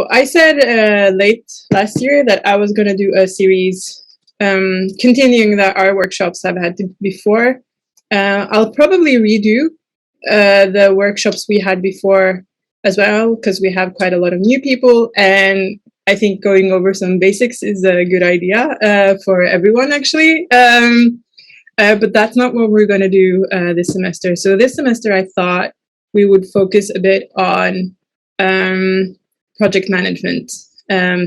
So I said late last year that I was going to do a series continuing our workshops I've had before. I'll probably redo the workshops we had before as well, because we have quite a lot of new people, and I think going over some basics is a good idea for everyone, actually. But that's not what we're going to do this semester. So this semester, I thought we would focus a bit on project management,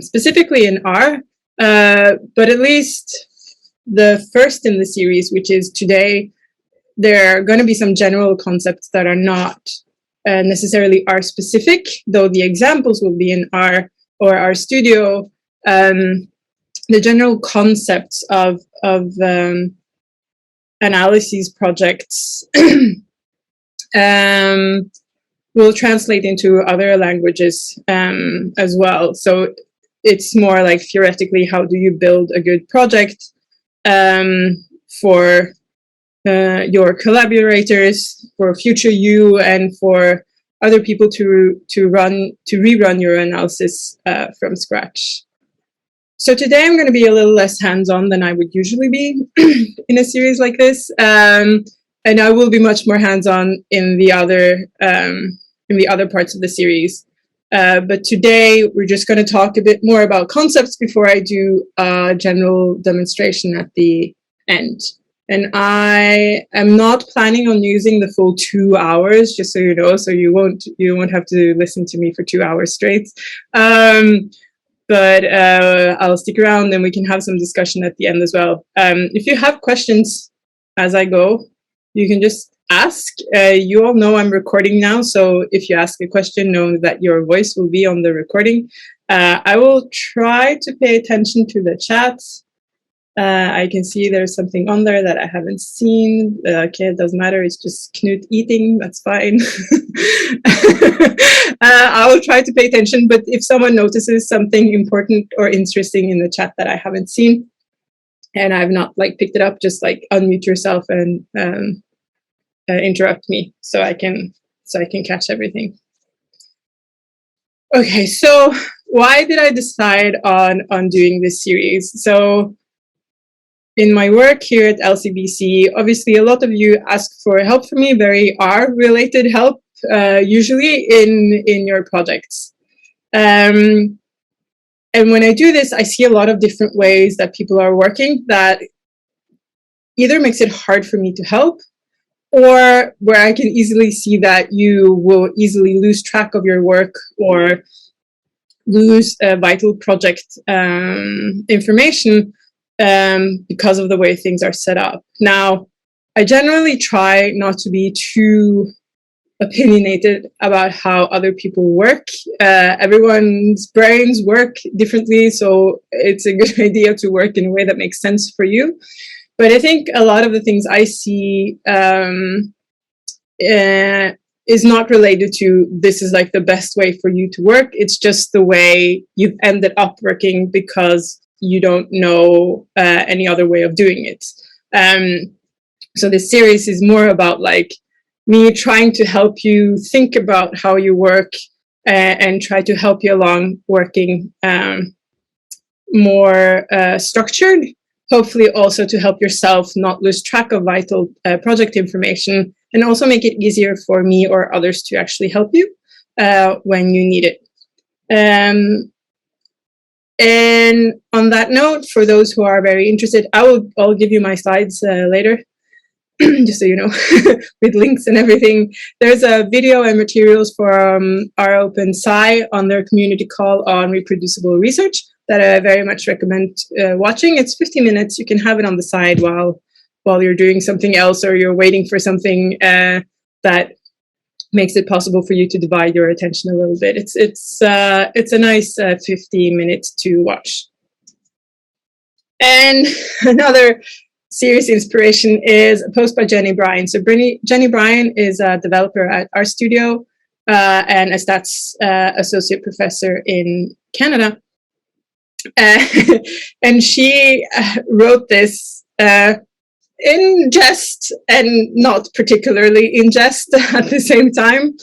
specifically in R, but at least the first in the series, which is today, there are going to be some general concepts that are not necessarily R specific, though the examples will be in R or RStudio. The general concepts of analyses projects will translate into other languages as well. So it's more like theoretically, how do you build a good project for your collaborators, for future you, and for other people to rerun your analysis from scratch. So today I'm going to be a little less hands-on than I would usually be in a series like this, and I will be much more hands-on in the other parts of the series. But today we're just going to talk a bit more about concepts before I do a general demonstration at the end. And I am not planning on using the full 2 hours, just so you know, so you won't have to listen to me for 2 hours straight. But I'll stick around and we can have some discussion at the end as well. If you have questions as I go, you can just ask. You all know I'm recording now, so if you ask a question, know that your voice will be on the recording. I will try to pay attention to the chat. I can see there's something on there that I haven't seen. Okay, it doesn't matter. It's just Knut eating. That's fine. I will try to pay attention, but if someone notices something important or interesting in the chat that I haven't seen and I've not picked it up, just unmute yourself and interrupt me so I can catch everything. Okay, so why did I decide on doing this series? So in my work here at LCBC, obviously a lot of you ask for help from me, very R-related help, usually in your projects. And when I do this, I see a lot of different ways that people are working that either makes it hard for me to help, or where I can easily see that you will easily lose track of your work or lose vital project information because of the way things are set up. Now, I generally try not to be too opinionated about how other people work. Everyone's brains work differently, so it's a good idea to work in a way that makes sense for you. But I think a lot of the things I see is not related to this is the best way for you to work. It's just the way you've ended up working because you don't know any other way of doing it. So this series is more about me trying to help you think about how you work and try to help you along working more structured, hopefully also to help yourself not lose track of vital project information, and also make it easier for me or others to actually help you when you need it. And on that note, for those who are very interested, I'll give you my slides later, just so you know, with links and everything. There's a video and materials from our Open Sci on their community call on reproducible research that I very much recommend watching. It's 50 minutes. You can have it on the side while you're doing something else or you're waiting for something that makes it possible for you to divide your attention a little bit. It's a nice 50 minutes to watch. And another serious inspiration is a post by Jenny Bryan. So Jenny Bryan is a developer at RStudio and a stats associate professor in Canada. And she wrote this in jest and not particularly in jest at the same time,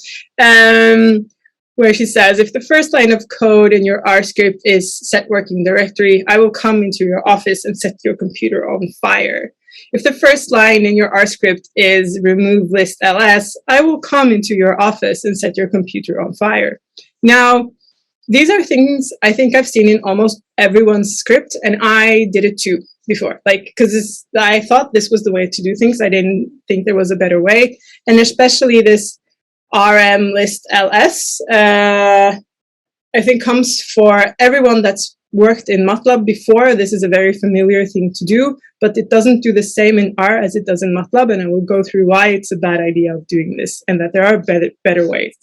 where she says, if the first line of code in your R script is set working directory, I will come into your office and set your computer on fire. If the first line in your R script is remove list ls, I will come into your office and set your computer on fire. Now, these are things I think I've seen in almost everyone's script, and I did it too before, like, because I thought this was the way to do things. I didn't think there was a better way, and especially this rm list ls, I think comes for everyone that's worked in MATLAB before. This is a very familiar thing to do, but it doesn't do the same in R as it does in MATLAB, and I will go through why it's a bad idea of doing this, and that there are better ways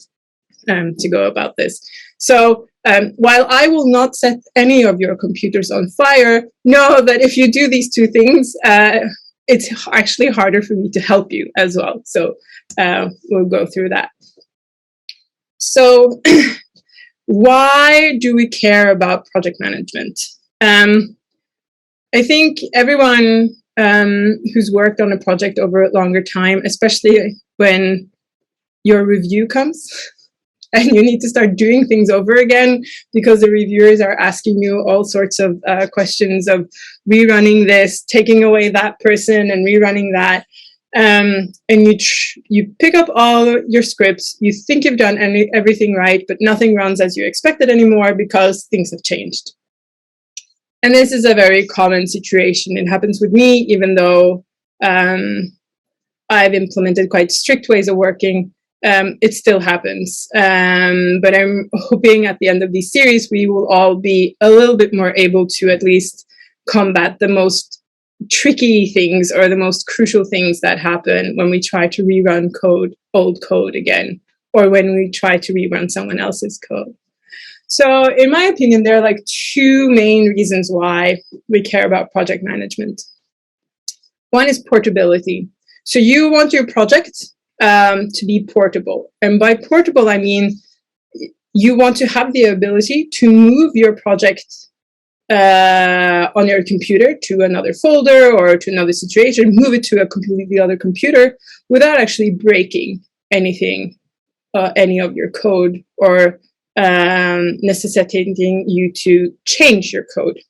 to go about this. So while I will not set any of your computers on fire, know that if you do these two things, it's actually harder for me to help you as well. So we'll go through that. So why do we care about project management? I think everyone who's worked on a project over a longer time, especially when your review comes, and you need to start doing things over again because the reviewers are asking you all sorts of questions of rerunning this, taking away that person and rerunning that. And you pick up all your scripts, you think you've done everything right, but nothing runs as you expected anymore because things have changed. And this is a very common situation. It happens with me, even though I've implemented quite strict ways of working. It still happens, but I'm hoping at the end of this series we will all be a little bit more able to at least combat the most tricky things or the most crucial things that happen when we try to rerun old code again, or when we try to rerun someone else's code. So in my opinion, there are like two main reasons why we care about project management. One is portability. So you want your project to be portable. And by portable, I mean you want to have the ability to move your project on your computer to another folder or to another situation, move it to a completely other computer without actually breaking anything, any of your code, or necessitating you to change your code.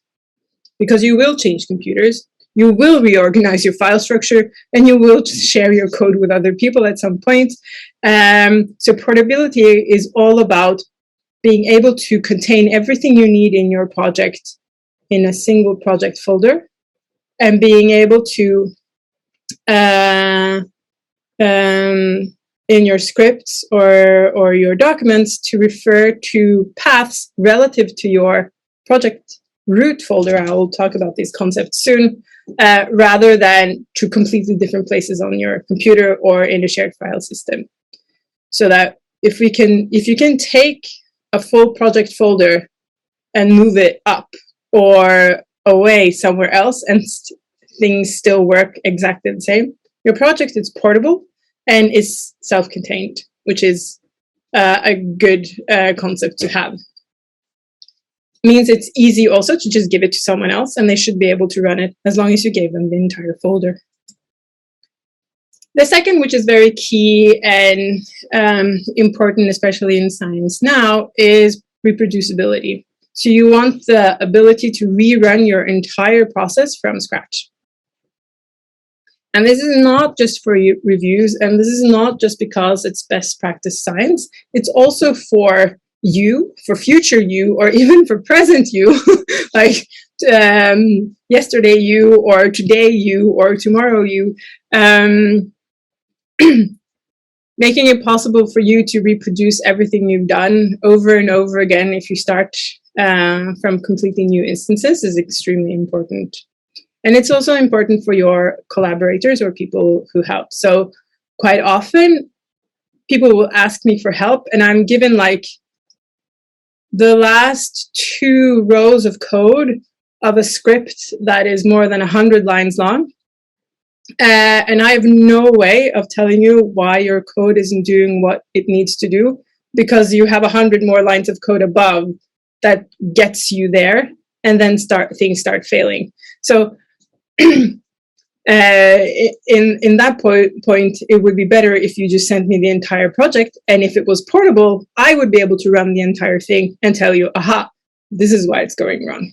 Because you will change computers, you will reorganize your file structure, and you will share your code with other people at some point. So portability is all about being able to contain everything you need in your project in a single project folder, and being able to, in your scripts or your documents, to refer to paths relative to your project root folder. I will talk about these concepts soon, rather than to completely different places on your computer or in a shared file system. So that if you can take a full project folder and move it up or away somewhere else and things still work exactly the same, your project is portable and is self-contained, which is a good concept to have. Means it's easy also to just give it to someone else and they should be able to run it as long as you gave them the entire folder. The second, which is very key and important, especially in science now, is reproducibility. So you want the ability to rerun your entire process from scratch. And this is not just for reviews, and this is not just because it's best practice science. It's also for you, for future you, or even for present you, like yesterday you, or today you, or tomorrow you, making it possible for you to reproduce everything you've done over and over again if you start from completely new instances is extremely important. And it's also important for your collaborators or people who help. So quite often people will ask me for help, and I'm given like the last 2 rows of code of a script that is more than 100 lines long. And I have no way of telling you why your code isn't doing what it needs to do, because you have 100 more lines of code above that gets you there, and then things start failing. So In that point, it would be better if you just sent me the entire project. And if it was portable, I would be able to run the entire thing and tell you, aha, this is why it's going wrong.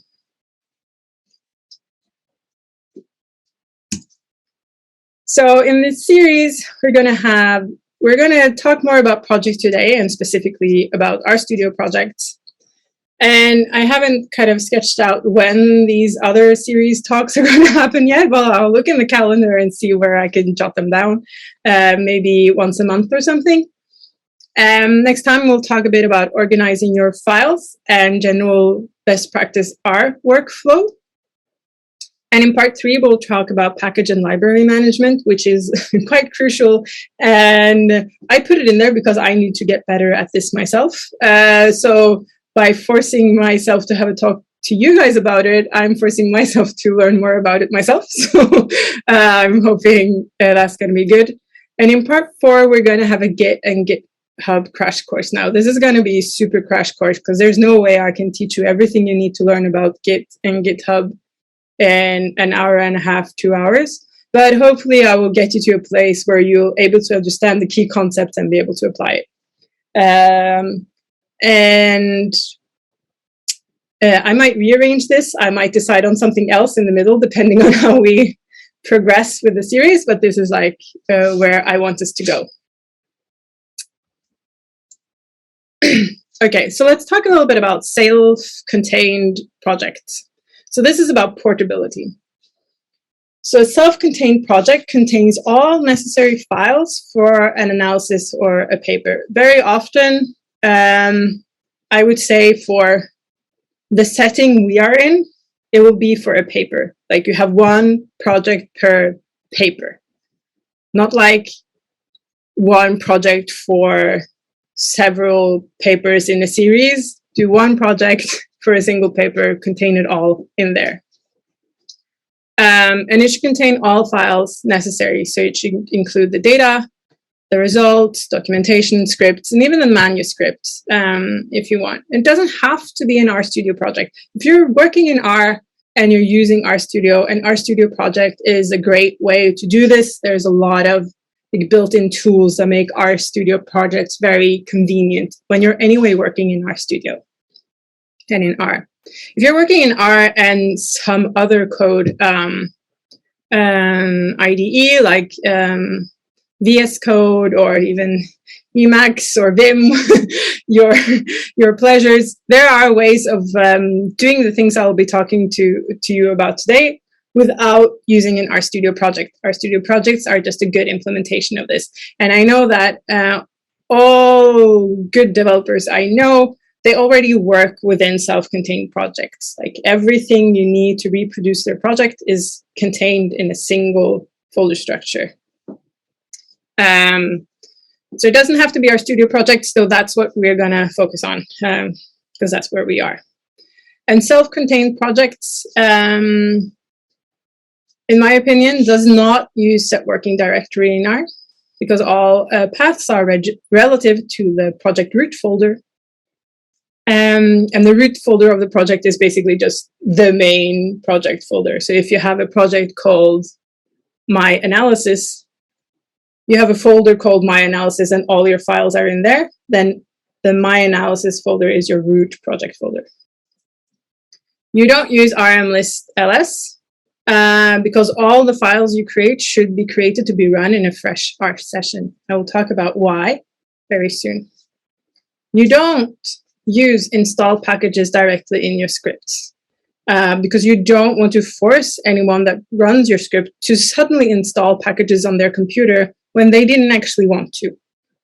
So in this series, we're going to talk more about projects today, and specifically about RStudio projects. And I haven't kind of sketched out when these other series talks are going to happen yet. Well, I'll look in the calendar and see where I can jot them down, maybe once a month or something. Next time, we'll talk a bit about organizing your files and general best practice R workflow. And in part 3, we'll talk about package and library management, which is quite crucial. And I put it in there because I need to get better at this myself. So by forcing myself to have a talk to you guys about it, I'm forcing myself to learn more about it myself. So I'm hoping that's going to be good. And in part 4, we're going to have a Git and GitHub crash course. Now, this is going to be a super crash course because there's no way I can teach you everything you need to learn about Git and GitHub in an hour and a half, 2 hours. But hopefully I will get you to a place where you're able to understand the key concepts and be able to apply it. And I might rearrange this. I might decide on something else in the middle, depending on how we progress with the series. But this is like where I want us to go. Okay, so let's talk a little bit about self-contained projects. So this is about portability. So a self-contained project contains all necessary files for an analysis or a paper. Very often, I would say for the setting we are in, it will be for a paper. Like you have one project per paper, not like one project for several papers in a series. Do one project for a single paper, contain it all in there. And it should contain all files necessary. So it should include the data, the results, documentation, scripts, and even the manuscripts if you want. It doesn't have to be an RStudio project. If you're working in R and you're using RStudio, an RStudio project is a great way to do this. There's a lot of built-in tools that make RStudio projects very convenient when you're anyway working in RStudio and in R. If you're working in R and some other code IDE like VS Code or even Emacs or Vim, your pleasures, there are ways of doing the things I'll be talking to you about today without using an RStudio project. RStudio projects are just a good implementation of this. And I know that all good developers I know, they already work within self-contained projects. Like everything you need to reproduce their project is contained in a single folder structure. So it doesn't have to be RStudio projects, so that's what we're gonna focus on because that's where we are. And self-contained projects, in my opinion, does not use set working directory in R because all paths are relative to the project root folder. And the root folder of the project is basically just the main project folder. So if you have a project called My Analysis, you have a folder called My Analysis and all your files are in there, then the My Analysis folder is your root project folder. You don't use rmlist-ls because all the files you create should be created to be run in a fresh R session. I will talk about why very soon. You don't use install packages directly in your scripts because you don't want to force anyone that runs your script to suddenly install packages on their computer when they didn't actually want to.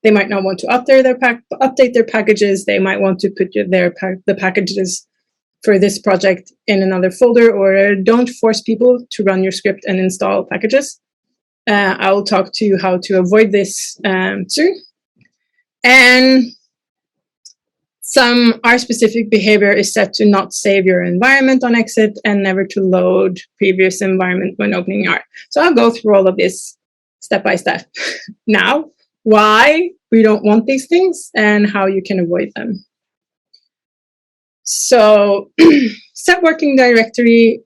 They might not want to update their packages. They might want to put the packages for this project in another folder, or don't force people to run your script and install packages. I will talk to you how to avoid this soon. And some R-specific behavior is set to not save your environment on exit and never to load previous environment when opening R. So I'll go through all of this step by step. Now, why we don't want these things and how you can avoid them. So set working directory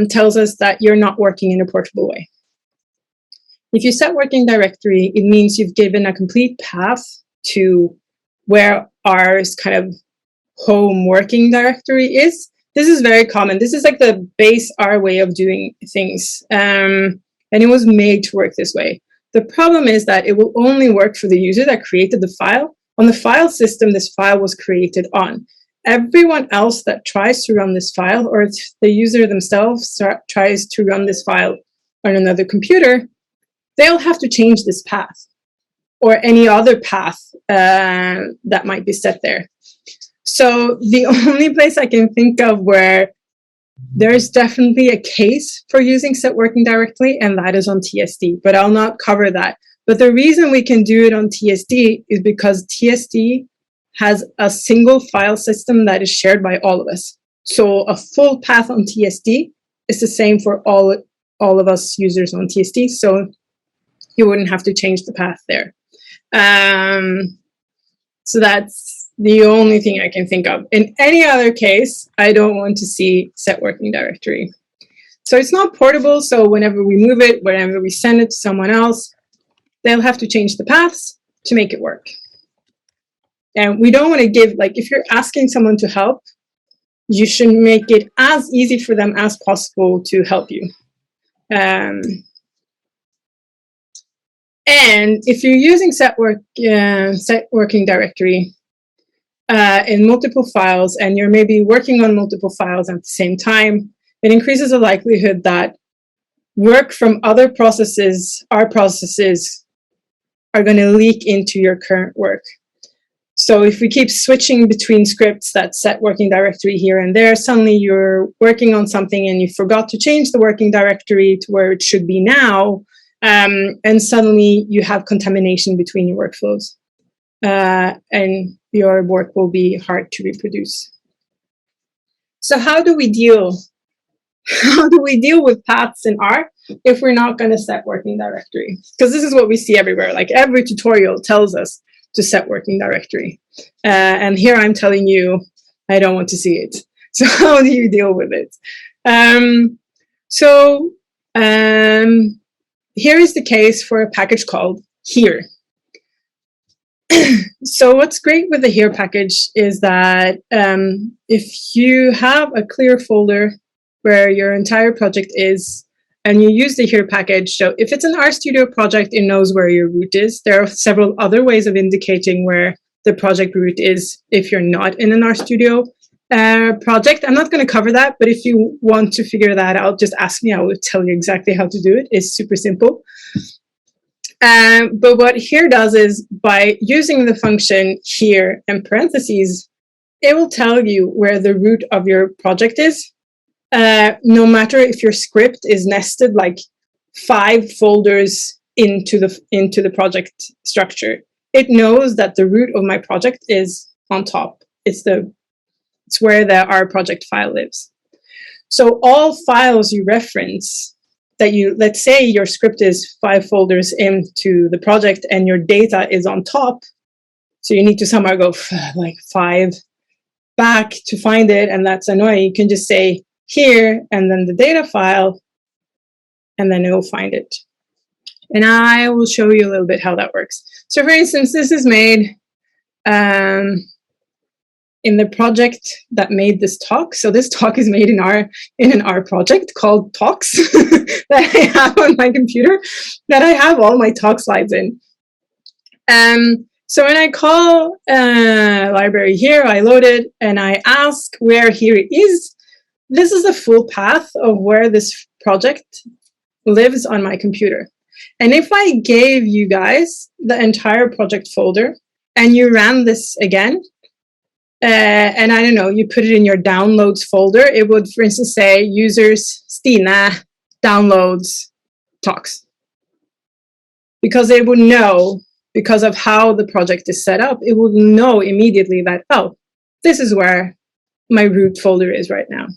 tells us that you're not working in a portable way. If you set working directory, it means you've given a complete path to where our kind of home working directory is. This is very common. This is like the base R way of doing things. And it was made to work this way. The problem is that it will only work for the user that created the file. On the file system, this file was created on. Everyone else that tries to run this file, or the user themselves tries to run this file on another computer, they'll have to change this path or any other path that might be set there. So the only place I can think of where there's definitely a case for using set working directly, and that is on TSD, but I'll not cover that. But the reason we can do it on TSD is because TSD has a single file system that is shared by all of us. So a full path on TSD is the same for all of us users on TSD, so you wouldn't have to change the path there. So that's the only thing I can think of. In any other case, I don't want to see set working directory. So it's not portable, so whenever we move it, whenever we send it to someone else, they'll have to change the paths to make it work. And we don't want to give, like, if you're asking someone to help, you should make it as easy for them as possible to help you. And if you're using set working directory in multiple files, and you're maybe working on multiple files at the same time, it increases the likelihood that work from other processes, our processes, are going to leak into your current work. So if we keep switching between scripts that set working directory here and there, suddenly you're working on something and you forgot to change the working directory to where it should be now, and suddenly you have contamination between your workflows, and your work will be hard to reproduce. So how do we deal with paths in R if we're not going to set working directory? Because this is what we see everywhere. Like every tutorial tells us to set working directory. And here I'm telling you, I don't want to see it. So how do you deal with it? Here is the case for a package called here. So what's great with the here package is that if you have a clear folder where your entire project is, and you use the here package, so if it's an RStudio project, it knows where your root is. There are several other ways of indicating where the project root is if you're not in an RStudio project. I'm not going to cover that, but if you want to figure that out, just ask me. I will tell you exactly how to do it. It's super simple. But what here does is, by using the function here in parentheses, it will tell you where the root of your project is. No matter if your script is nested like 5 folders into the project structure, it knows that the root of my project is on top. It's where our project file lives. So all files you reference that let's say your script is 5 folders into the project and your data is on top, so you need to somehow go like 5 back to find it, and that's annoying. You can just say here and then the data file, and then it will find it. And I will show you a little bit how that works. So for instance, this is made in the project that made this talk. So this talk is made in an R project called Talks that I have on my computer, that I have all my talk slides in. So when I call library here, I load it and I ask where here is. This is the full path of where this project lives on my computer. And if I gave you guys the entire project folder and you ran this again, and I don't know, you put it in your downloads folder, it would, for instance, say users Stine downloads talks. Because it would know, because of how the project is set up, it would know immediately that, oh, this is where my root folder is right now.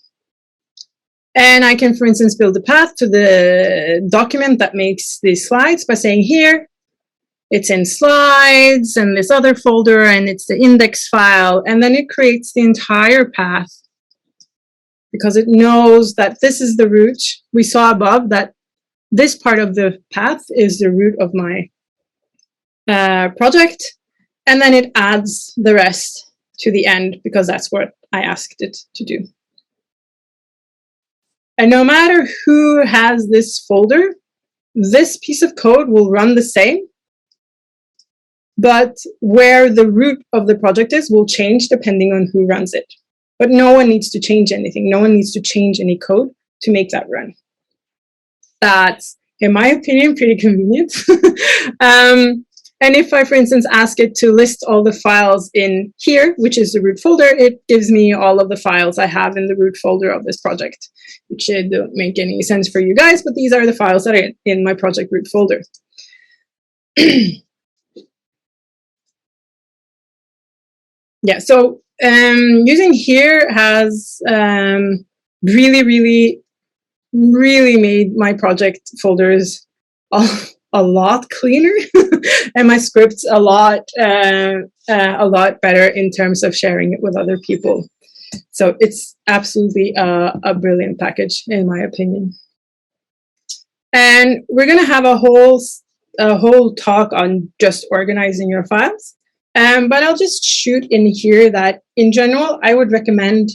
And I can, for instance, build a path to the document that makes these slides by saying here, it's in slides and this other folder, and it's the index file. And then it creates the entire path because it knows that this is the root we saw above, that this part of the path is the root of my project, and then it adds the rest to the end because that's what I asked it to do. And no matter who has this folder, this piece of code will run the same, but where the root of the project is will change depending on who runs it. But no one needs to change anything. No one needs to change any code to make that run. That's, in my opinion, pretty convenient. And if I, for instance, ask it to list all the files in here, which is the root folder, it gives me all of the files I have in the root folder of this project, which don't make any sense for you guys, but these are the files that are in my project root folder. Yeah, so using here has really made my project folders a lot cleaner and my scripts a lot better in terms of sharing it with other people. So it's absolutely a brilliant package, in my opinion. And we're going to have a whole talk on just organizing your files. But I'll just shoot in here that in general, I would recommend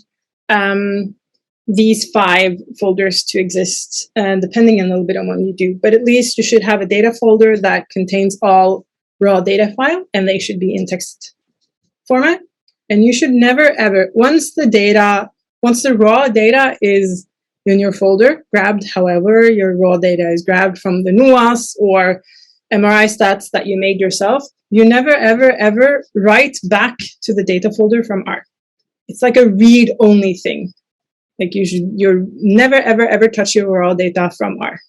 these 5 folders to exist, depending a little bit on what you do. But at least you should have a data folder that contains all raw data file, and they should be in text format. And you should never, ever, once the raw data is in your folder, grabbed however your raw data is grabbed from the NUAS or MRI stats that you made yourself, you never, ever write back to the data folder from R. It's like a read-only thing. Like you're never, ever touch your raw data from R.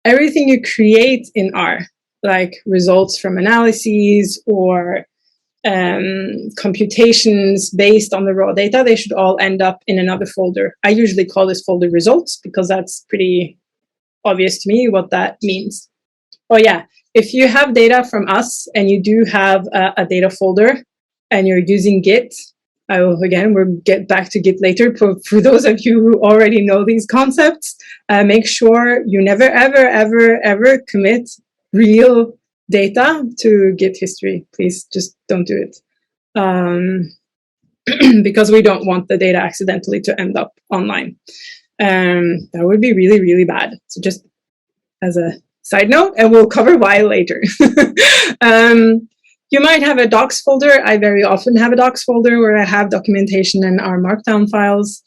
Everything you create in R, like results from analyses or computations based on the raw data, they should all end up in another folder. I usually call this folder results because that's pretty obvious to me what that means. Oh yeah, if you have data from us and you do have a data folder and you're using Git, we'll get back to Git later. For those of you who already know these concepts, make sure you never, ever commit real data to Git history. Please just don't do it. Because we don't want the data accidentally to end up online. That would be really bad. So just as a side note, and we'll cover why later. You might have a docs folder. I very often have a docs folder where I have documentation and R markdown files.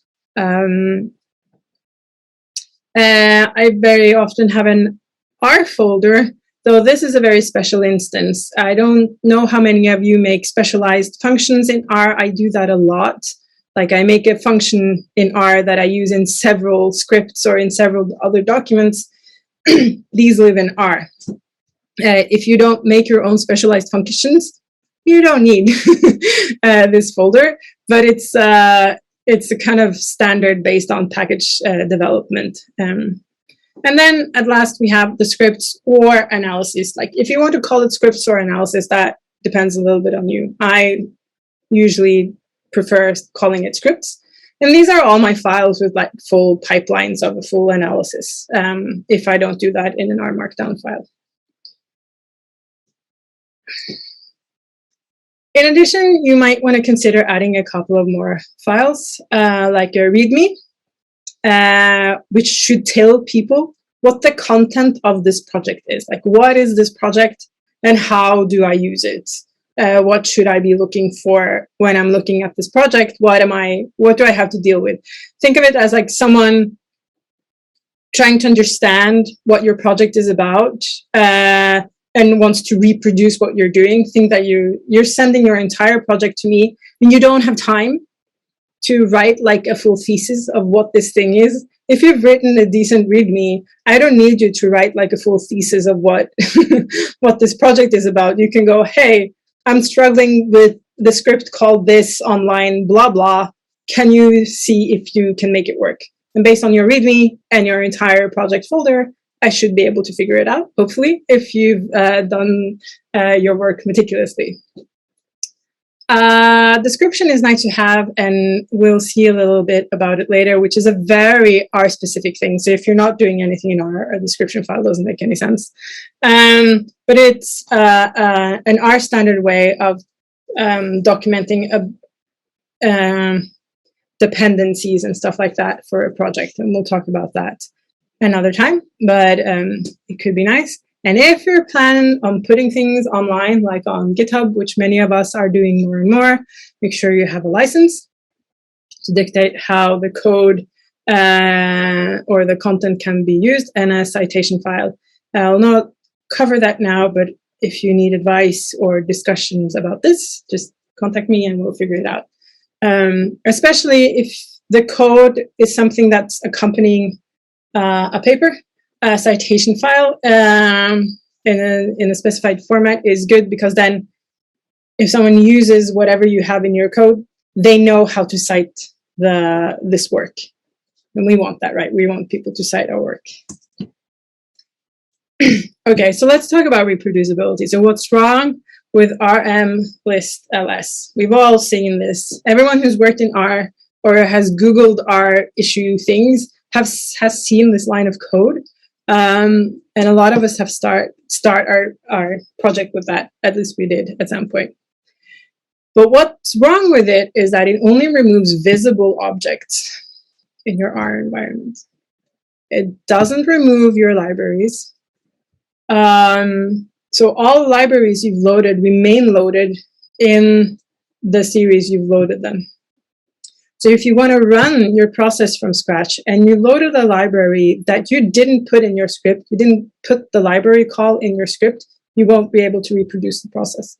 I very often have an R folder, though this is a very special instance. I don't know how many of you make specialized functions in R. I do that a lot. Like I make a function in R that I use in several scripts or in several other documents. These live in R. If you don't make your own specialized functions, you don't need this folder, but it's a kind of standard based on package development. And then at last we have the scripts or analysis. Like if you want to call it scripts or analysis, that depends a little bit on you. I usually prefer calling it scripts. And these are all my files with like full pipelines of a full analysis, if I don't do that in an R markdown file. In addition, you might want to consider adding a couple of more files, like a README, which should tell people what the content of this project is. Like, what is this project and how do I use it? What should I be looking for when I'm looking at this project? What do I have to deal with? Think of it as like someone trying to understand what your project is about, and wants to reproduce what you're doing. Think that you're sending your entire project to me and you don't have time to write like a full thesis of what this thing is. If you've written a decent README, I don't need you to write like a full thesis of what what this project is about. You can go, hey, I'm struggling with the script called this online, blah, blah. Can you see if you can make it work? And based on your README and your entire project folder, I should be able to figure it out, hopefully, if you've done your work meticulously. Description is nice to have, and we'll see a little bit about it later, which is a very R-specific thing. So if you're not doing anything in R, a description file doesn't make any sense. But it's an R standard way of documenting dependencies and stuff like that for a project. And we'll talk about that another time, but it could be nice. And if you're planning on putting things online, like on GitHub, which many of us are doing more and more, make sure you have a license to dictate how the code or the content can be used, and a citation file. I'll not cover that now, but if you need advice or discussions about this, just contact me and we'll figure it out. Especially if the code is something that's accompanying a paper. A citation file in a specified format is good, because then if someone uses whatever you have in your code, they know how to cite this work. And we want that, right? We want people to cite our work. Okay, so let's talk about reproducibility. So what's wrong with RM list ls? We've all seen this. Everyone who's worked in R or has Googled R issue things has seen this line of code. And a lot of us have start our project with that. At least we did at some point. But what's wrong with it is that it only removes visible objects in your R environment. It doesn't remove your libraries. So all libraries you've loaded remain loaded in the series you've loaded them. So if you want to run your process from scratch and you loaded a library that you didn't put in your script, you didn't put the library call in your script, you won't be able to reproduce the process.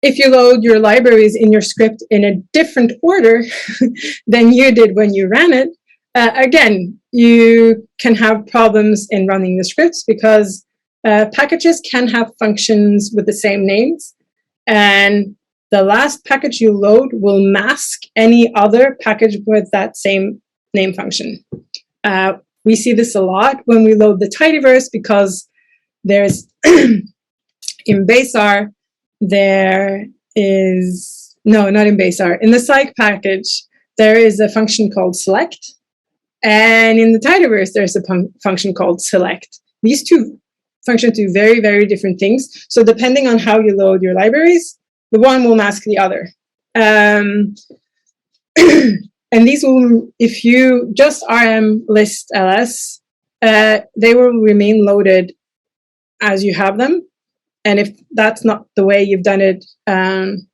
If you load your libraries in your script in a different order than you did when you ran it, again, you can have problems in running the scripts, because packages can have functions with the same names, and the last package you load will mask any other package with that same name function. We see this a lot when we load the tidyverse, because there's, in base R, there is, no, not in base R, in the psych package, there is a function called select. And in the tidyverse, there's a function called select. These two function do very, very different things. So depending on how you load your libraries, the one will mask the other. And these will, if you just RM list ls, they will remain loaded as you have them. And if that's not the way you've done it in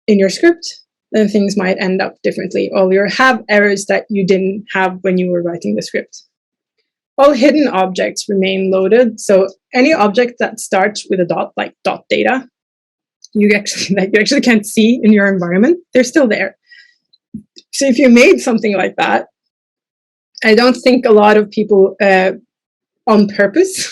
your script, then things might end up differently, or you have errors that you didn't have when you were writing the script. All hidden objects remain loaded. So any object that starts with a dot, like dot data, you actually can't see in your environment, they're still there. So if you made something like that, I don't think a lot of people on purpose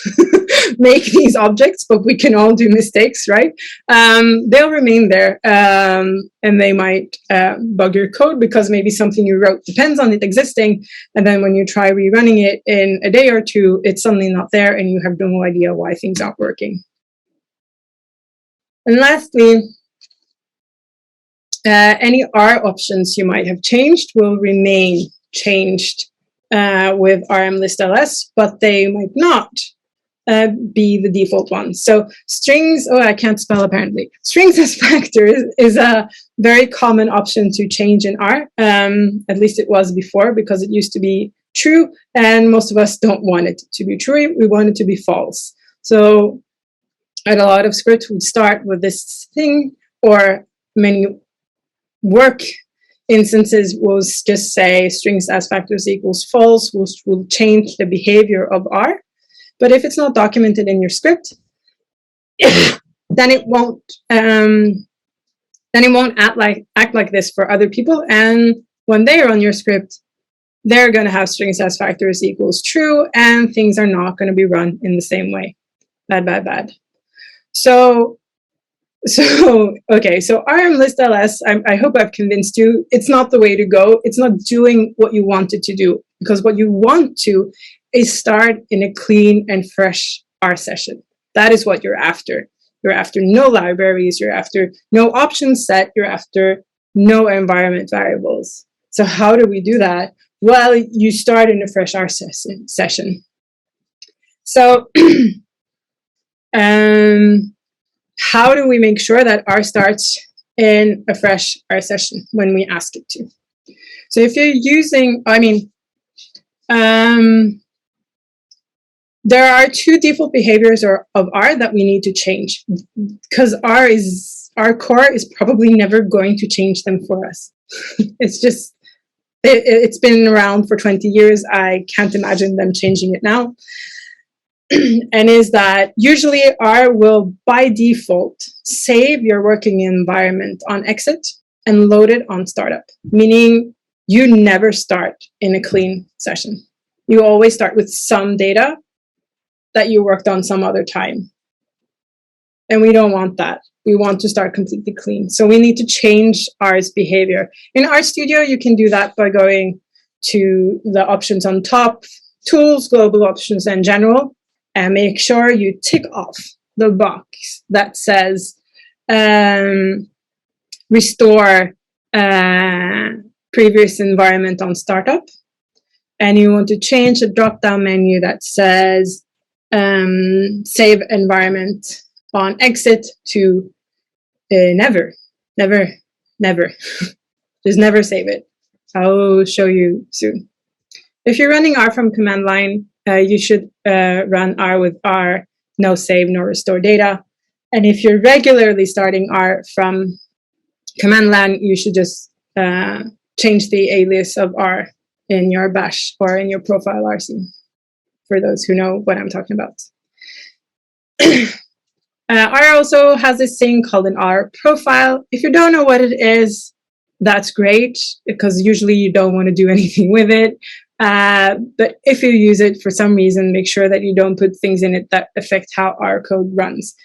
make these objects, but we can all do mistakes, right? They'll remain there, and they might bug your code, because maybe something you wrote depends on it existing, and then when you try rerunning it in a day or two, it's suddenly not there, and you have no idea why things aren't working. And lastly, any R options you might have changed will remain changed with RM list ls, but they might not be the default one. So strings, oh, I can't spell apparently. Strings as factors is a very common option to change in R. At least it was before, because it used to be true, and most of us don't want it to be true. We want it to be false. So a lot of scripts would start with this thing, or many work instances will just say strings as factors equals false, which will change the behavior of R. But if it's not documented in your script, then it won't act like this for other people. And when they run your script, they're going to have strings as factors equals true, and things are not going to be run in the same way. Bad, bad, bad. So okay, so RM list ls, I hope I've convinced you, it's not the way to go. It's not doing what you wanted to do, because what you want to is start in a clean and fresh R session. That is what you're after. you're after no libraries, you're after no option set, you're after no environment variables. So how do we do that? Well, you start in a fresh R session. So how do we make sure that R starts in a fresh R session when we ask it to? So if you're using, there are two default behaviors of R that we need to change, because our core is probably never going to change them for us. It's just, it's been around for 20 years. I can't imagine them changing it now. And is that usually R will by default save your working environment on exit and load it on startup, meaning you never start in a clean session. You always start with some data that you worked on some other time. And we don't want that. We want to start completely clean. So we need to change R's behavior. In RStudio, you can do that by going to the options on top, tools, global options, and general, and make sure you tick off the box that says restore previous environment on startup. And you want to change the drop-down menu that says save environment on exit to never. Just never save it. I'll show you soon. If you're running R from command line, you should run R with R, no save, no restore data. And if you're regularly starting R from command line, you should just change the alias of R in your bash or in your profile RC, for those who know what I'm talking about. R also has this thing called an R profile. If you don't know what it is, that's great, because usually you don't want to do anything with it. But if you use it for some reason, make sure that you don't put things in it that affect how R code runs.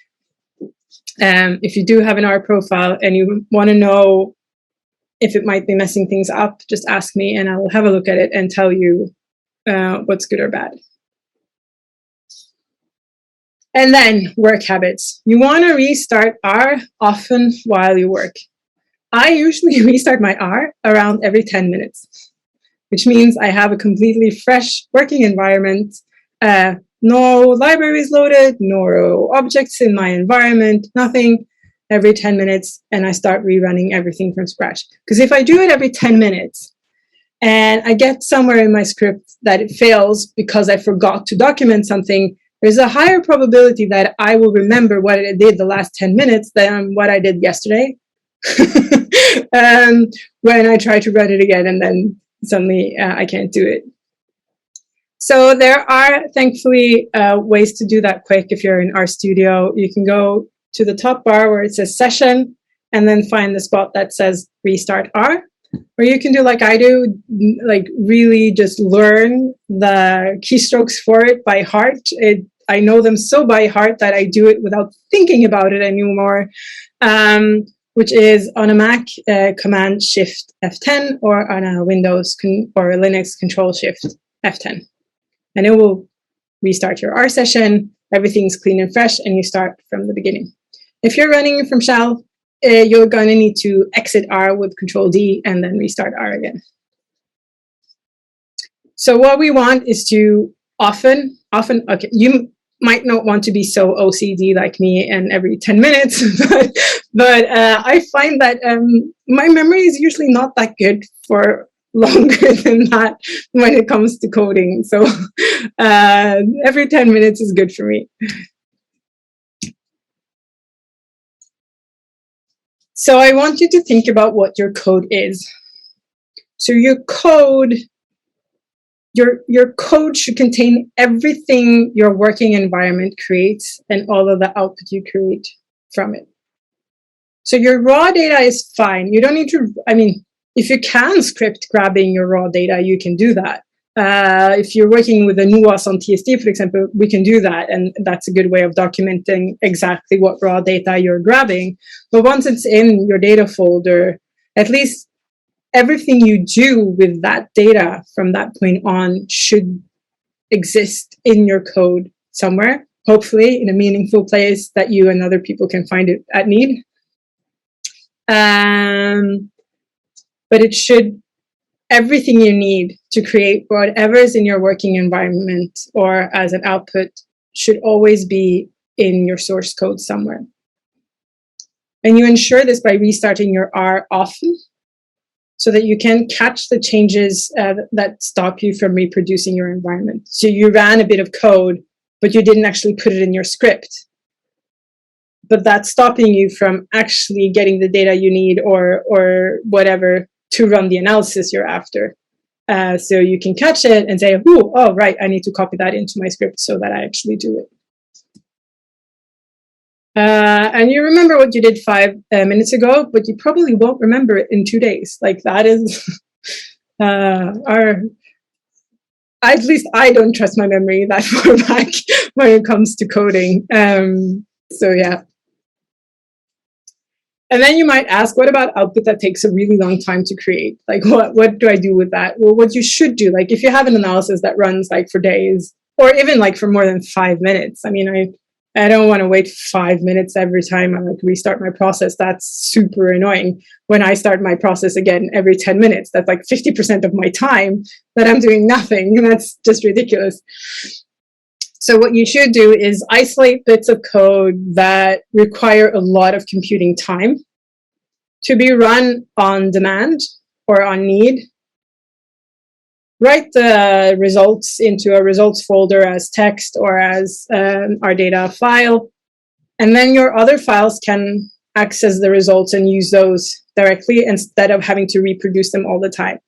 If you do have an R profile and you want to know if it might be messing things up, just ask me and I will have a look at it and tell you what's good or bad. And then work habits. You want to restart R often while you work. I usually restart my R around every 10 minutes, which means I have a completely fresh working environment, no libraries loaded, no objects in my environment, nothing, every 10 minutes, and I start rerunning everything from scratch. Because if I do it every 10 minutes, and I get somewhere in my script that it fails because I forgot to document something, there's a higher probability that I will remember what I did the last 10 minutes than what I did yesterday. When I try to run it again and then suddenly I can't do it. So there are thankfully ways to do that quick. If you're in RStudio, you can go to the top bar where it says session and then find the spot that says restart R. Or you can do like I do, like really just learn the keystrokes for it by heart. I know them so by heart that I do it without thinking about it anymore, which is on a Mac, Command Shift F10, or on a Windows or a Linux Control Shift F10. And it will restart your R session, everything's clean and fresh, and you start from the beginning. If you're running from shell, you're going to need to exit R with Control D and then restart R again. So what we want is to often, okay, you might not want to be so OCD like me and every 10 minutes, but I find that my memory is usually not that good for longer than that when it comes to coding. So every 10 minutes is good for me. So I want you to think about what your code is. So your code should contain everything your working environment creates and all of the output you create from it. So your raw data is fine. You don't need to, I mean, if you can script grabbing your raw data, you can do that. If you're working with a nuance on TSD, for example, we can do that. And that's a good way of documenting exactly what raw data you're grabbing. But once it's in your data folder, at least everything you do with that data from that point on should exist in your code somewhere. hopefully in a meaningful place that you and other people can find it at need. But it should, everything you need to create whatever is in your working environment or as an output should always be in your source code somewhere. And you ensure this by restarting your R often so that you can catch the changes that stop you from reproducing your environment. So you ran a bit of code, but you didn't actually put it in your script. But that's stopping you from actually getting the data you need or whatever to run the analysis you're after. So you can catch it and say, oh, right, I need to copy that into my script so that I actually do it. And you remember what you did 5 minutes ago, but you probably won't remember it in 2 days. Like that is at least I don't trust my memory that far back when it comes to coding. So yeah. And then you might ask, what about output that takes a really long time to create? Like, what do I do with that? Well, what you should do, like if you have an analysis that runs like for days or even like for more than 5 minutes, I mean, I don't want to wait 5 minutes every time I like restart my process. That's super annoying. When I start my process again every 10 minutes, that's like 50% of my time that I'm doing nothing. And that's just ridiculous. So what you should do is isolate bits of code that require a lot of computing time to be run on demand or on need. Write the results into a results folder as text or as our data file. And then your other files can access the results and use those directly instead of having to reproduce them all the time.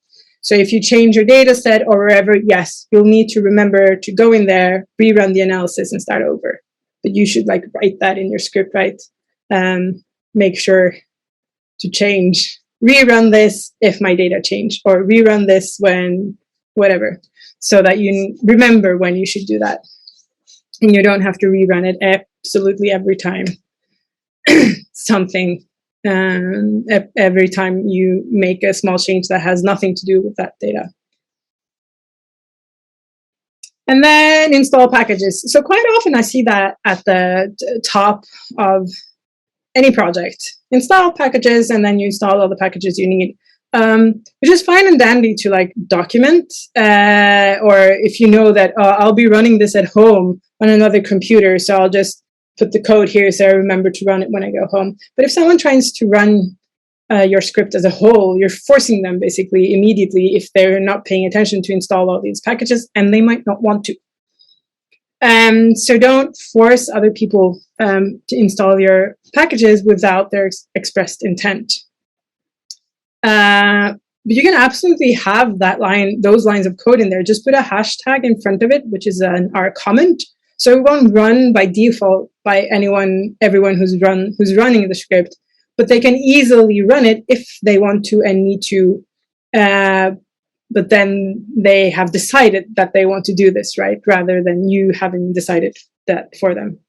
So if you change your data set or wherever, yes, you'll need to remember to go in there, rerun the analysis and start over. But you should like write that in your script, right? Make sure to change, rerun this if my data change, or rerun this when whatever, so that you remember when you should do that. And you don't have to rerun it absolutely every time something, every time you make a small change that has nothing to do with that data. And then install packages. So quite often I see that at the top of any project. Install packages, and then you install all the packages you need. Which is fine and dandy to like document, or if you know that I'll be running this at home on another computer, so I'll just put the code here so I remember to run it when I go home. But if someone tries to run your script as a whole, you're forcing them basically immediately if they're not paying attention to install all these packages, and they might not want to. So don't force other people to install your packages without their expressed intent. But you can absolutely have that line, those lines of code in there. Just put a hashtag in front of it, which is an R comment. So it won't run by default by everyone who's running the script, but they can easily run it if they want to and need to. But then they have decided that they want to do this, right? Rather than you having decided that for them.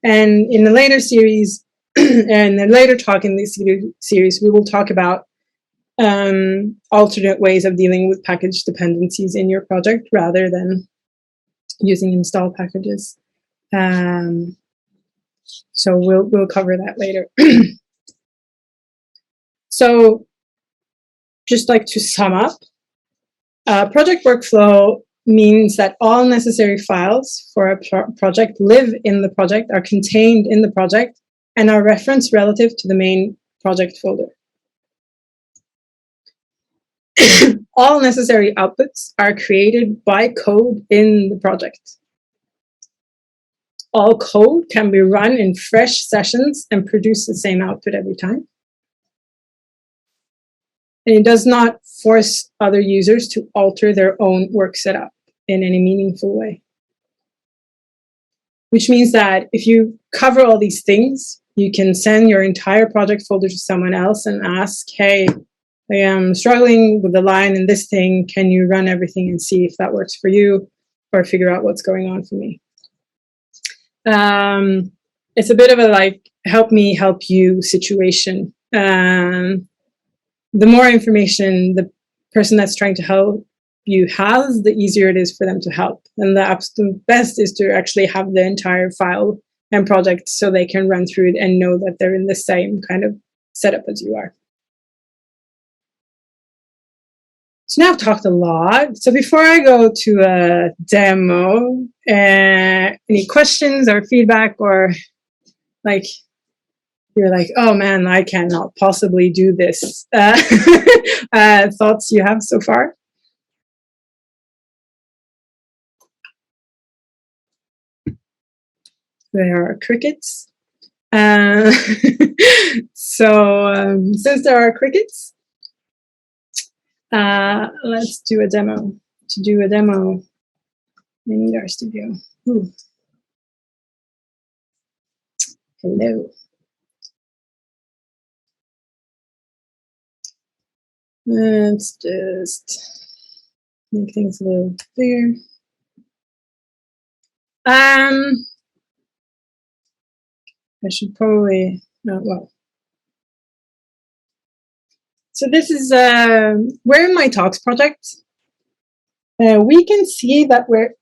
And in the later series, and the later talk in this series, we will talk about alternate ways of dealing with package dependencies in your project rather than using install packages. So we'll cover that later. So just like to sum up, project workflow means that all necessary files for a project live in the project, are contained in the project, and are referenced relative to the main project folder. All necessary outputs are created by code in the project. All code can be run in fresh sessions and produce the same output every time. And it does not force other users to alter their own work setup in any meaningful way. Which means that if you cover all these things, you can send your entire project folder to someone else and ask, hey, I am struggling with the line in this thing. Can you run everything and see if that works for you, or figure out what's going on for me? It's a bit of a like help me help you situation. The more information the person that's trying to help you has, the easier it is for them to help. And the absolute best is to actually have the entire file and project so they can run through it and know that they're in the same kind of setup as you are. So now I've talked a lot. So before I go to a demo, any questions or feedback, or like you're like, oh man, I cannot possibly do this. Thoughts you have so far? There are crickets. So since there are crickets, let's do a demo. To do a demo, I need RStudio. Ooh. Hello. Let's just make things a little bigger. I should probably, well. So this is, we're in my talks project. We can see that we're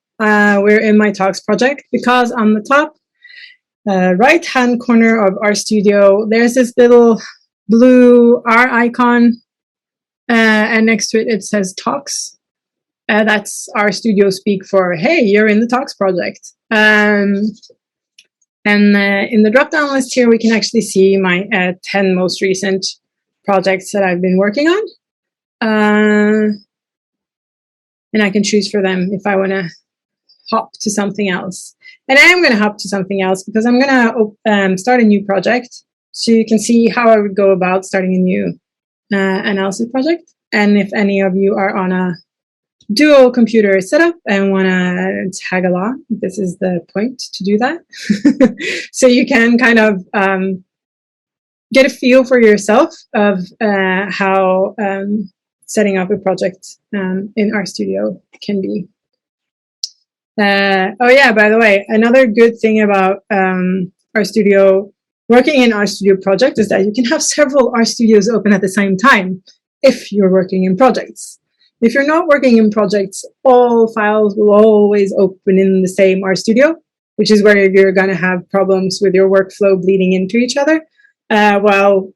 in my talks project because on the top right-hand corner of RStudio, there's this little blue R icon, and next to it, it says talks. That's RStudio speak for, hey, you're in the talks project. And in the drop-down list here, we can actually see my 10 most recent projects that I've been working on. And I can choose for them if I want to hop to something else. And I am going to hop to something else because I'm going to start a new project. So you can see how I would go about starting a new analysis project. And if any of you are on a dual computer setup and want to tag along, this is the point to do that. So you can kind of get a feel for yourself of how setting up a project in RStudio can be. Oh yeah, by the way, another good thing about RStudio, working in RStudio project, is that you can have several RStudios open at the same time if you're working in projects. If you're not working in projects, all files will always open in the same RStudio, which is where you're going to have problems with your workflow bleeding into each other. While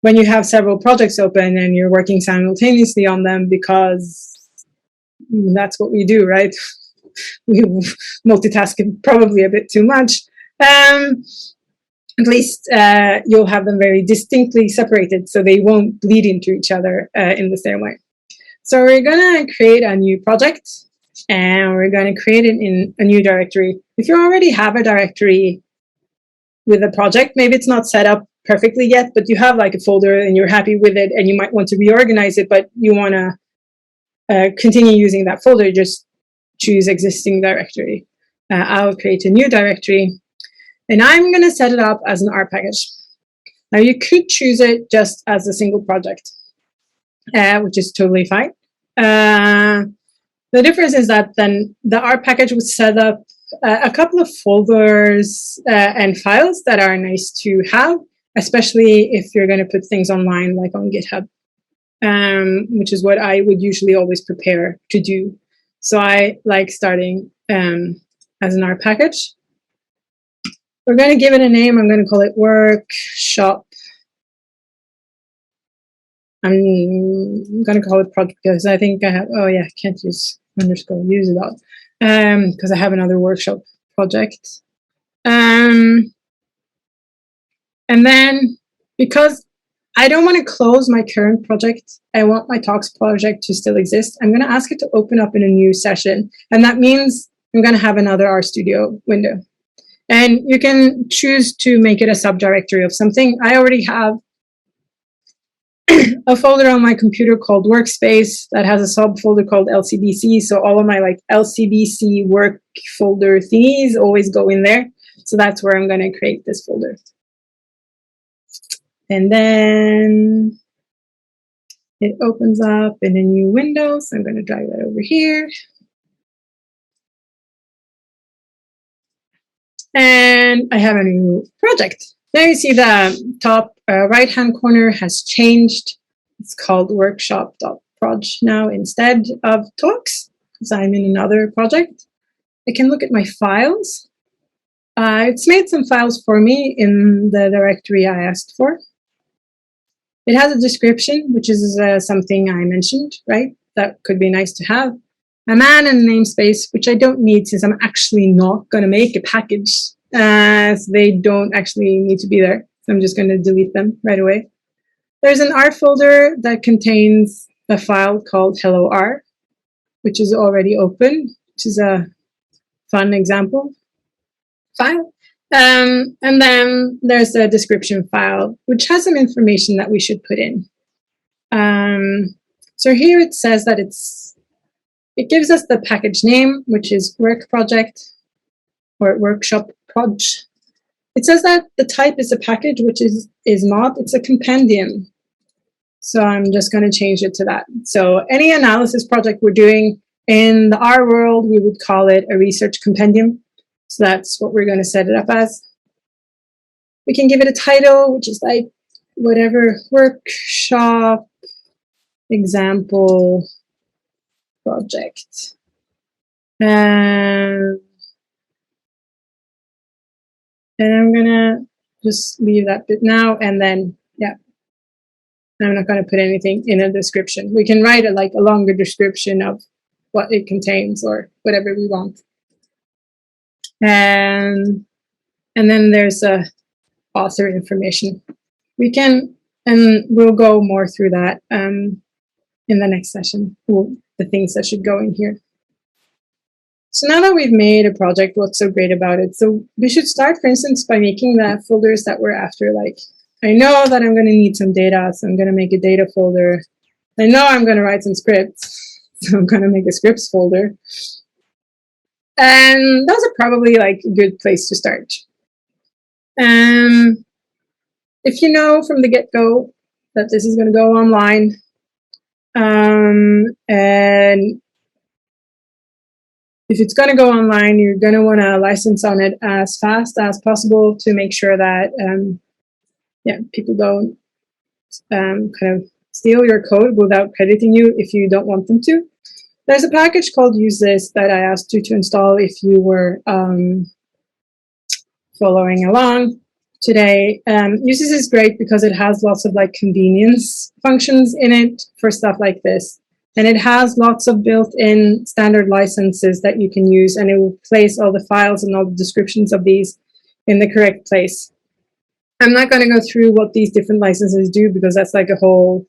when you have several projects open and you're working simultaneously on them, because that's what we do, right? We multitask probably a bit too much. At least you'll have them very distinctly separated so they won't bleed into each other in the same way. So we're going to create a new project and we're going to create it in a new directory. If you already have a directory with a project, maybe it's not set up perfectly yet, but you have like a folder and you're happy with it and you might want to reorganize it, but you want to continue using that folder, just choose existing directory. I'll create a new directory and I'm going to set it up as an R package. Now you could choose it just as a single project, which is totally fine. The difference is that then the R package would set up a couple of folders and files that are nice to have, especially if you're going to put things online, like on GitHub, which is what I would usually always prepare to do. So I like starting as an R package. We're going to give it a name. I'm going to call it workshop. I'm going to call it project because I think I have, oh yeah, can't use underscore, use it all, because I have another workshop project. And then because I don't want to close my current project, I want my talks project to still exist, I'm going to ask it to open up in a new session. And that means I'm going to have another RStudio window. And you can choose to make it a subdirectory of something. I already have a folder on my computer called workspace that has a subfolder called LCBC. So all of my like LCBC work folder thingies always go in there. So that's where I'm going to create this folder. And then it opens up in a new window. So I'm going to drag that over here. And I have a new project. There you see the top right-hand corner has changed. It's called workshop.project. proj now instead of talks, because I'm in another project. I can look at my files. It's made some files for me in the directory I asked for. It has a description, which is something I mentioned, right? That could be nice to have. A man and a namespace, which I don't need since I'm actually not going to make a package. So they don't actually need to be there. So I'm just going to delete them right away. There's an R folder that contains a file called hello R, which is already open, which is a fun example file. And then there's a description file, which has some information that we should put in. So here it says that it gives us the package name, which is work project or workshop proj. It says that the type is a package, which is not, it's a compendium. So I'm just going to change it to that. So any analysis project we're doing in the R world, we would call it a research compendium. So that's what we're going to set it up as. We can give it a title, which is like whatever, workshop example project. And I'm going to just leave that bit now. And then, yeah, I'm not going to put anything in a description. We can write a longer description of what it contains or whatever we want. And then there's author information. We can, and we'll go more through that in the next session, the things that should go in here. So now that we've made a project, what's so great about it? So we should start, for instance, by making the folders that we're after. Like, I know that I'm going to need some data, so I'm going to make a data folder. I know I'm going to write some scripts, so I'm going to make a scripts folder. And those are probably like a good place to start. If you know from the get-go that this is going to go online, and if it's going to go online, you're going to want to license on it as fast as possible to make sure that people don't kind of steal your code without crediting you if you don't want them to. There's a package called use this that I asked you to install if you were following along today. Use this is great because it has lots of like convenience functions in it for stuff like this. And it has lots of built-in standard licenses that you can use, and it will place all the files and all the descriptions of these in the correct place. I'm not going to go through what these different licenses do because that's like a whole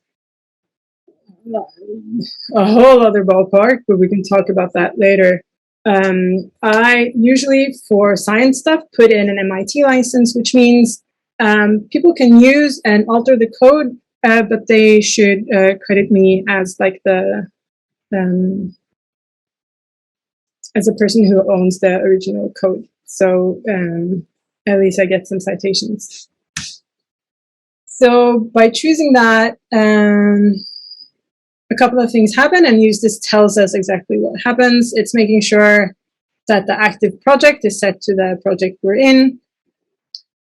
other ballpark, but we can talk about that later. I usually, for science stuff, put in an MIT license, which means people can use and alter the code, but they should credit me as like the as a person who owns the original code. So at least I get some citations. So by choosing that, a couple of things happen, and use this tells us exactly what happens. It's making sure that the active project is set to the project we're in.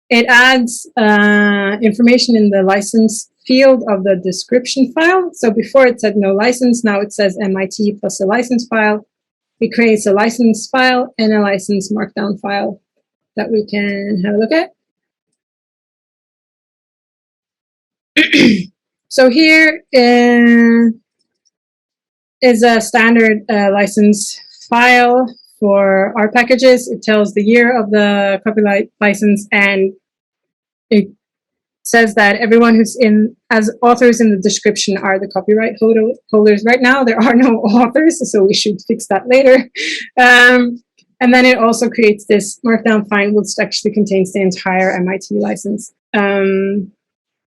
It adds information in the license field of the description file. So before it said no license, now it says MIT plus a license file. It creates a license file and a license markdown file that we can have a look at. So here is a standard license file for our packages. It tells the year of the copyright license, and it says that everyone who's in as authors in the description are the copyright holders. Right now, there are no authors, so we should fix that later. And then it also creates this markdown file, which actually contains the entire MIT license.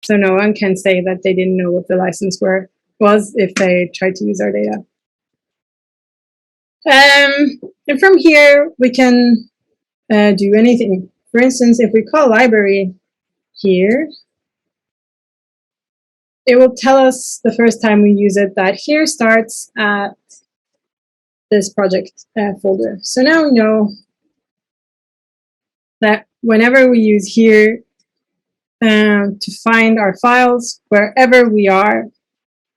So no one can say that they didn't know what the license was if they tried to use our data. And from here, we can do anything. For instance, if we call library here, it will tell us the first time we use it that here starts at this project folder. So now we know that whenever we use here to find our files, wherever we are,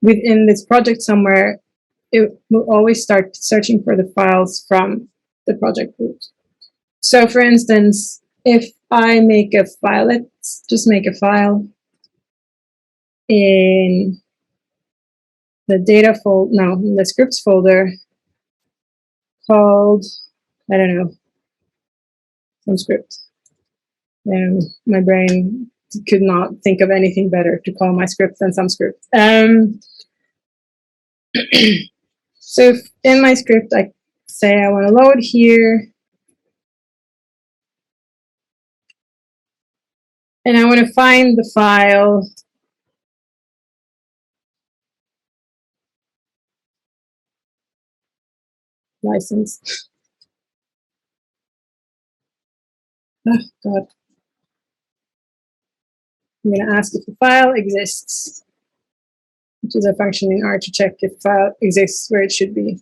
within this project somewhere, it will always start searching for the files from the project root. So for instance, if I make a file, let's just make a file in the data folder, no, in the scripts folder called, I don't know, some script. My brain could not think of anything better to call my script than some script. So if in my script I say I want to load here, and I want to find the file license. Oh God. I'm going to ask if the file exists, which is a function in R to check if the file exists where it should be.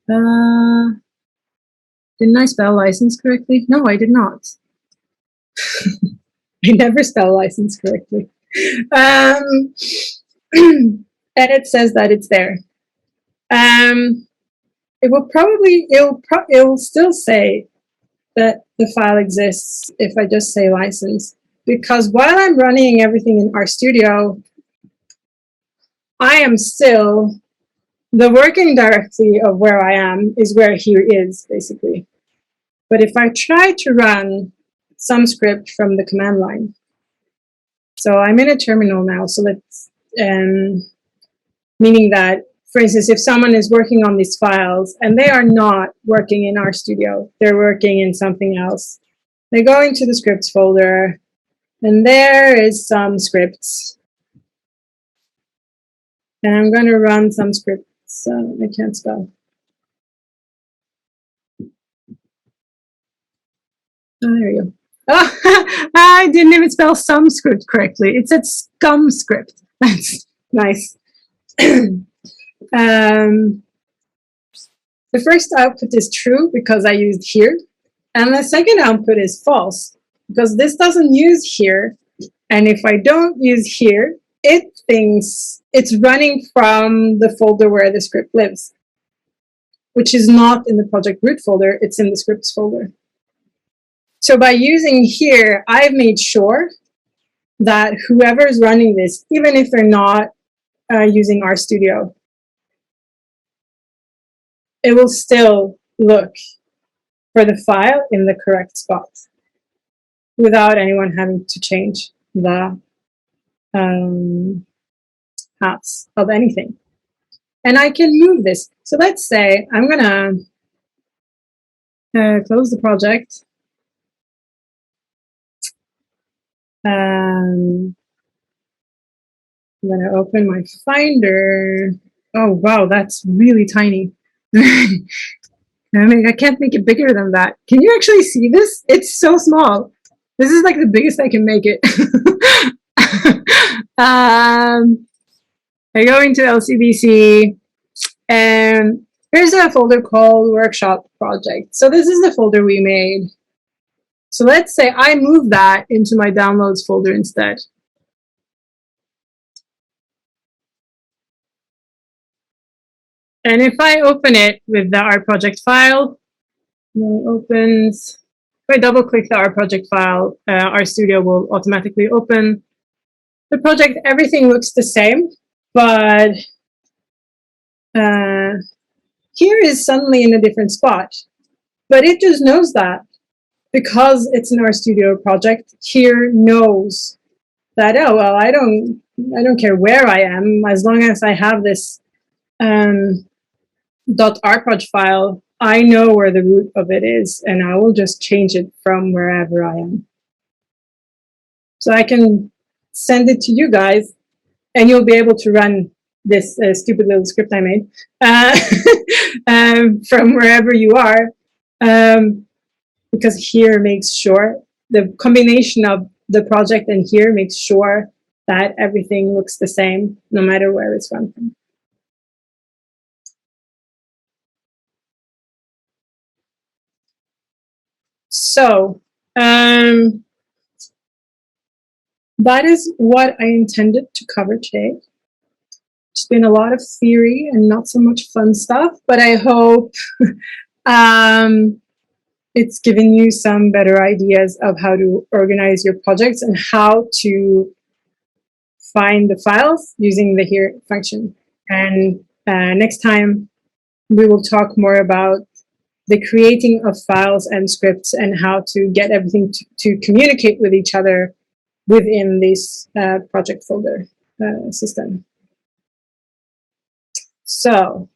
Didn't I spell license correctly? No, I did not. I never spell license correctly. And it says that it's there. It will probably, it'll still say that the file exists if I just say license, because while I'm running everything in RStudio, I am still, the working directory of where I am is where here is, basically. But if I try to run some script from the command line, so I'm in a terminal now, so let's, meaning that, for instance, if someone is working on these files and they are not working in RStudio, they're working in something else, they go into the scripts folder, and there is some scripts. And I'm going to run some scripts. I can't spell. Oh, there we go. Oh, I didn't even spell some script correctly. It said scum script. That's nice. The first output is true because I used here. And the second output is false because this doesn't use here. And if I don't use here, it thinks it's running from the folder where the script lives, which is not in the project root folder, it's in the scripts folder. So by using here, I've made sure that whoever is running this, even if they're not using RStudio, it will still look for the file in the correct spot without anyone having to change the paths of anything. And I can move this. So let's say I'm gonna close the project. I'm gonna open my Finder. Oh wow, that's really tiny. I can't make it bigger than that. Can you actually see this? It's so small. This is like the biggest I can make it. I go into LCBC, and here's a folder called Workshop Project. So this is the folder we made. So let's say I move that into my Downloads folder instead. And if I open it with the R project file, it opens. If I double click the R project file, RStudio will automatically open the project. Everything looks the same, but here is suddenly in a different spot. But it just knows that because it's an RStudio project, here knows that, oh, well, I don't care where I am, as long as I have this .rproj file, I know where the root of it is, and I will just change it from wherever I am. So I can send it to you guys, and you'll be able to run this stupid little script I made from wherever you are, because here makes sure, the combination of the project and here makes sure that everything looks the same, no matter where it's run from. So that is what I intended to cover today. It's been a lot of theory and not so much fun stuff, but I hope it's given you some better ideas of how to organize your projects and how to find the files using the here function. And next time we will talk more about the creating of files and scripts and how to get everything to communicate with each other within this project folder system. So